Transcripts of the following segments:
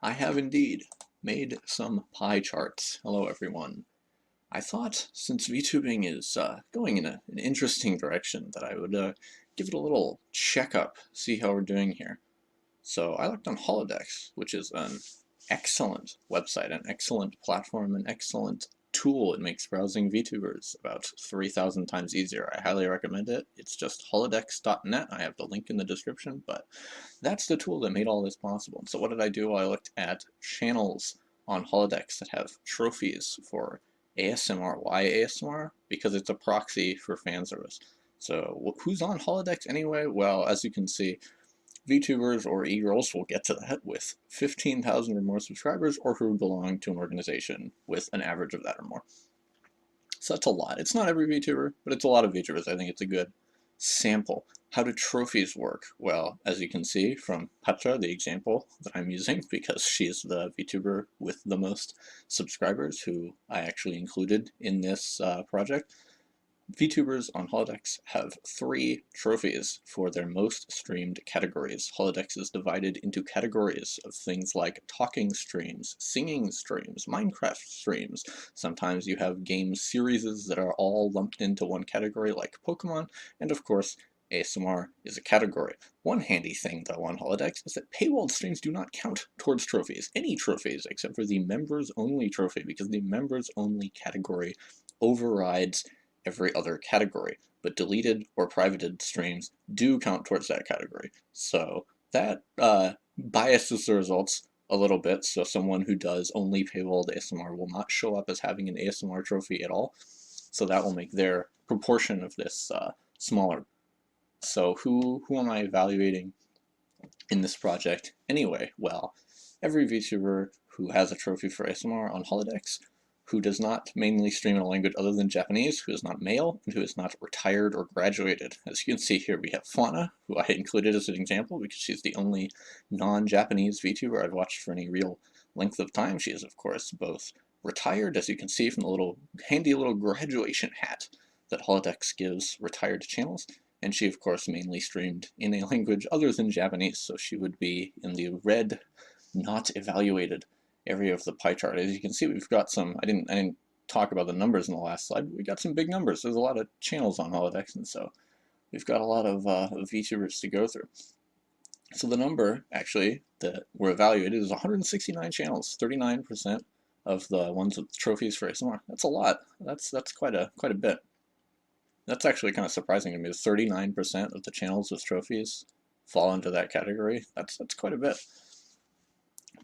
I have indeed made some pie charts. Hello everyone. I thought since VTubing is going in an interesting direction that I would give it a little checkup, see how we're doing here. So I looked on Holodex, which is an excellent website, an excellent platform, an excellent tool. It makes browsing VTubers about 3,000 times easier. I highly recommend it. It's just holodex.net. I have the link in the description, but that's the tool that made all this possible. So what did I do? I looked at channels on Holodex that have trophies for ASMR. Why ASMR? Because it's a proxy for fan service. So who's on Holodex anyway? Well, as you can see, VTubers or e-girls will get to that with 15,000 or more subscribers, or who belong to an organization with an average of that or more. So that's a lot. It's not every VTuber, but it's a lot of VTubers. I think it's a good sample. How do trophies work? Well, as you can see from Petra, the example that I'm using, because she's the VTuber with the most subscribers who I actually included in this project, VTubers on Holodex have 3 trophies for their most streamed categories. Holodex is divided into categories of things like talking streams, singing streams, Minecraft streams. Sometimes you have game series that are all lumped into one category like Pokemon, and of course ASMR is a category. One handy thing though on Holodex is that paywalled streams do not count towards trophies, any trophies except for the members only trophy, because the members only category overrides every other category, but deleted or privated streams do count towards that category. So that biases the results a little bit, so someone who does only paywalled ASMR will not show up as having an ASMR trophy at all, so that will make their proportion of this smaller. So who am I evaluating in this project anyway? Well, every VTuber who has a trophy for ASMR on Holodex, who does not mainly stream in a language other than Japanese, who is not male, and who is not retired or graduated. As you can see here, we have Fauna, who I included as an example because she's the only non-Japanese VTuber I've watched for any real length of time. She is, of course, both retired, as you can see from the little handy little graduation hat that Holodex gives retired channels, and she, of course, mainly streamed in a language other than Japanese, so she would be in the red, not evaluated area of the pie chart. As you can see, we've got some, I didn't talk about the numbers in the last slide, but we got some big numbers. There's a lot of channels on Holodex, and so we've got a lot of VTubers to go through. So the number, actually, that we're evaluated is 169 channels, 39% of the ones with trophies for ASMR. That's a lot. That's quite a bit. That's actually kind of surprising to me. 39% of the channels with trophies fall into that category. That's quite a bit.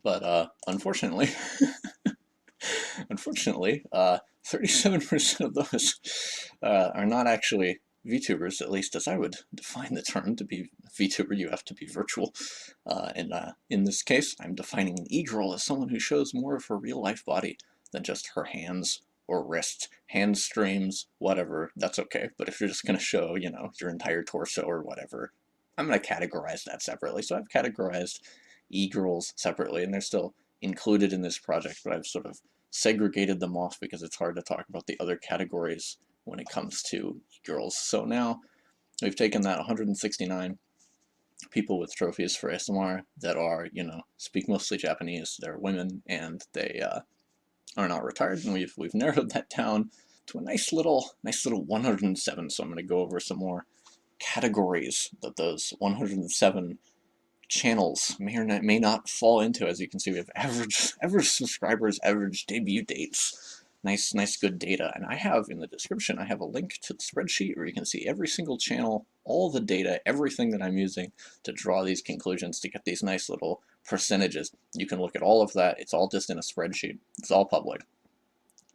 But unfortunately, 37% of those are not actually VTubers, at least as I would define the term. To be a VTuber, you have to be virtual. And in this case, I'm defining an e-girl as someone who shows more of her real-life body than just her hands or wrists. Hand streams, whatever, that's okay. But if you're just going to show, you know, your entire torso or whatever, I'm going to categorize that separately. So I've categorized e-girls separately, and they're still included in this project, but I've sort of segregated them off because it's hard to talk about the other categories when it comes to e-girls. So now we've taken that 169 people with trophies for ASMR that are, you know, speak mostly Japanese, they're women, and they are not retired, and we've narrowed that down to a nice little 107. So I'm going to go over some more categories that those 107 channels may or may not fall into. As you can see, we have average subscribers, average debut dates, nice good data. And I have in the description, I have a link to the spreadsheet where you can see every single channel, all the data, everything that I'm using to draw these conclusions, to get these nice little percentages. You can look at all of that. It's all just in a spreadsheet. It's all public.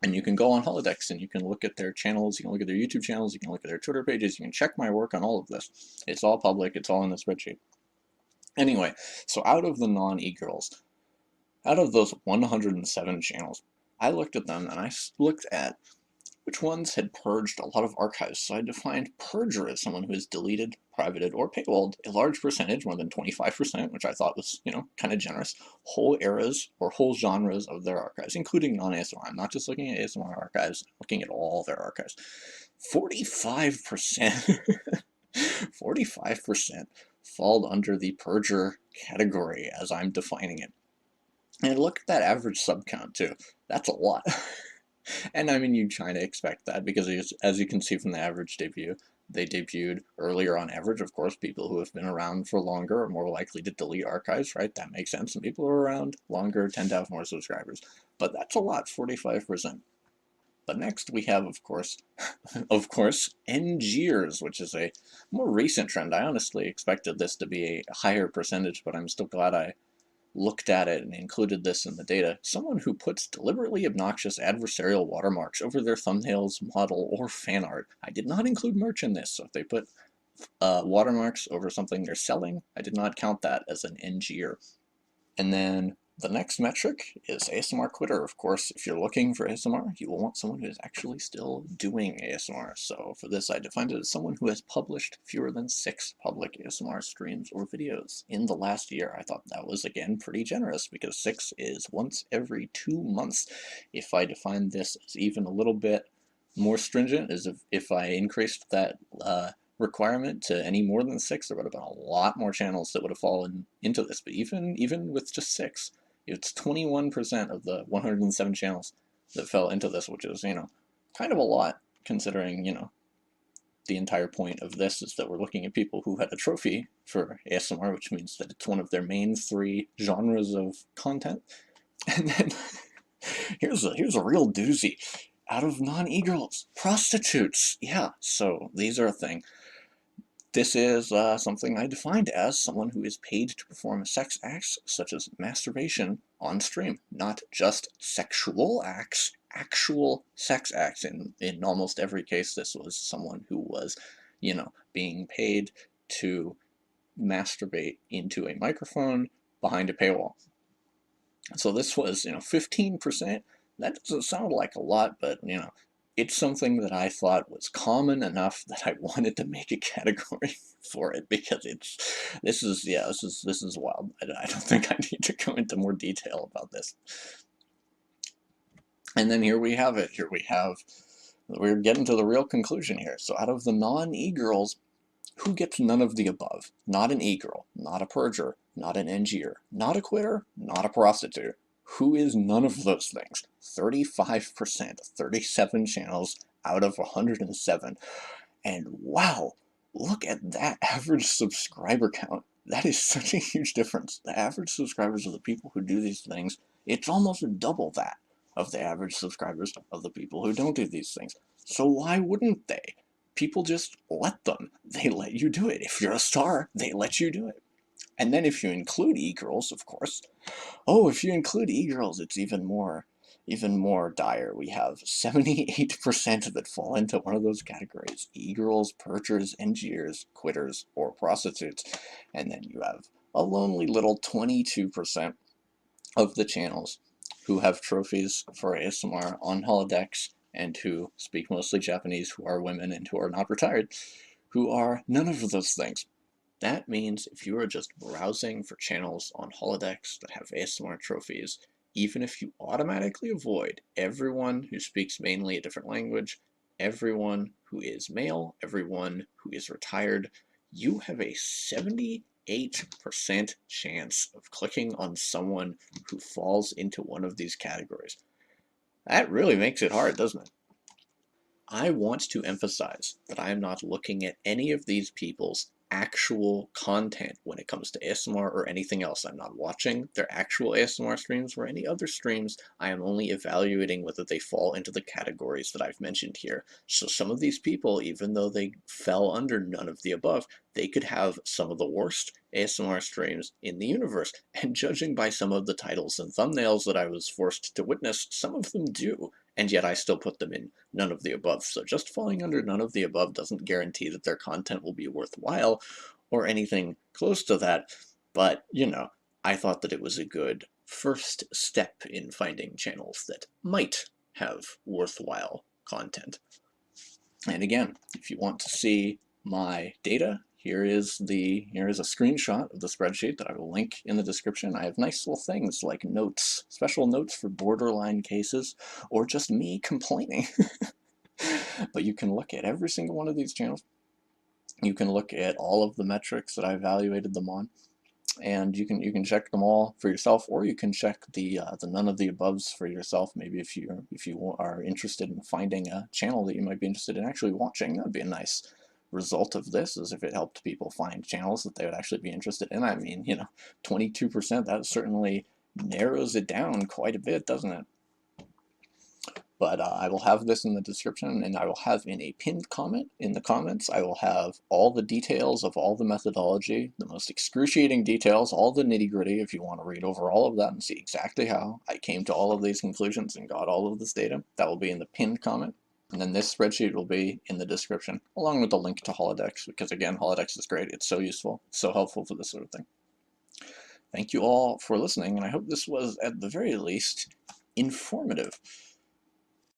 And you can go on Holodex and you can look at their channels, you can look at their YouTube channels, you can look at their Twitter pages, you can check my work on all of this. It's all public, it's all in the spreadsheet. Anyway, so out of the non-e-girls, out of those 107 channels, I looked at them and I looked at which ones had purged a lot of archives. So I defined purger as someone who has deleted, privated, or paywalled a large percentage, more than 25%, which I thought was, you know, kind of generous, whole eras or whole genres of their archives, including non-ASMR. I'm not just looking at ASMR archives, I'm looking at all their archives. 45%, 45% fall under the purger category as I'm defining it. And look at that average sub count too. That's a lot. And I mean, you kind of expect that because as you can see from the average debut, they debuted earlier on average. Of course, people who have been around for longer are more likely to delete archives, right? That makes sense. And people who are around longer tend to have more subscribers. But that's a lot, 45%. But next we have, of course, NGers, which is a more recent trend. I honestly expected this to be a higher percentage, but I'm still glad I looked at it and included this in the data. Someone who puts deliberately obnoxious adversarial watermarks over their thumbnails, model, or fan art. I did not include merch in this, so if they put watermarks over something they're selling, I did not count that as an NGer. And then the next metric is ASMR quitter. Of course, if you're looking for ASMR, you will want someone who is actually still doing ASMR. So for this, I defined it as someone who has published fewer than 6 public ASMR streams or videos in the last year. I thought that was, again, pretty generous because 6 is once every 2 months. If I defined this as even a little bit more stringent, as if I increased that requirement to any more than 6, there would have been a lot more channels that would have fallen into this. But even with just 6, it's 21% of the 107 channels that fell into this, which is, kind of a lot considering, the entire point of this is that we're looking at people who had a trophy for ASMR, which means that it's one of their main 3 genres of content. And then here's a real doozy. Out of non-e-girls, prostitutes. Yeah, so these are a thing. This is something I defined as someone who is paid to perform sex acts such as masturbation on stream, not just sexual acts, actual sex acts. In almost every case, this was someone who was, being paid to masturbate into a microphone behind a paywall. So this was, 15%. That doesn't sound like a lot, but, it's something that I thought was common enough that I wanted to make a category for it because this is wild. I don't think I need to go into more detail about this. And then here we have it. We're getting to the real conclusion here. So out of the non-e-girls, who gets none of the above? Not an e-girl, not a purger, not an NGer, not a quitter, not a prostitute. Who is none of those things? 35%, 37 channels out of 107. And wow, look at that average subscriber count. That is such a huge difference. The average subscribers of the people who do these things, it's almost double that of the average subscribers of the people who don't do these things. So why wouldn't they? People just let them. They let you do it. If you're a star, they let you do it. And then if you include e-girls, of course, if you include e-girls, it's even more dire. We have 78% that fall into one of those categories: e-girls, purchers, NGers, quitters, or prostitutes. And then you have a lonely little 22% of the channels who have trophies for ASMR on Holodex and who speak mostly Japanese, who are women and who are not retired, who are none of those things. That means if you are just browsing for channels on Holodex that have ASMR trophies, even if you automatically avoid everyone who speaks mainly a different language, everyone who is male, everyone who is retired, you have a 78% chance of clicking on someone who falls into one of these categories. That really makes it hard, doesn't it? I want to emphasize that I am not looking at any of these people's actual content when it comes to ASMR or anything else. I'm not watching their actual ASMR streams or any other streams. I am only evaluating whether they fall into the categories that I've mentioned here. So some of these people, even though they fell under none of the above, they could have some of the worst ASMR streams in the universe. And judging by some of the titles and thumbnails that I was forced to witness, some of them do. And yet I still put them in none of the above. So just falling under none of the above doesn't guarantee that their content will be worthwhile or anything close to that. But, I thought that it was a good first step in finding channels that might have worthwhile content. And again, if you want to see my data, here is a screenshot of the spreadsheet that I will link in the description. I have nice little things like notes, special notes for borderline cases, or just me complaining. But you can look at every single one of these channels. You can look at all of the metrics that I evaluated them on. and you can check them all for yourself, or you can check the none of the aboves for yourself. Maybe if you are interested in finding a channel that you might be interested in actually watching, that'd be a nice result of this, is if it helped people find channels that they would actually be interested in. I mean, 22%, that certainly narrows it down quite a bit, doesn't it? But I will have this in the description, and I will have in a pinned comment in the comments, I will have all the details of all the methodology, the most excruciating details, all the nitty gritty, if you want to read over all of that and see exactly how I came to all of these conclusions and got all of this data. That will be in the pinned comment. And then this spreadsheet will be in the description, along with the link to Holodex, because again, Holodex is great. It's so useful, so helpful for this sort of thing. Thank you all for listening, and I hope this was, at the very least, informative.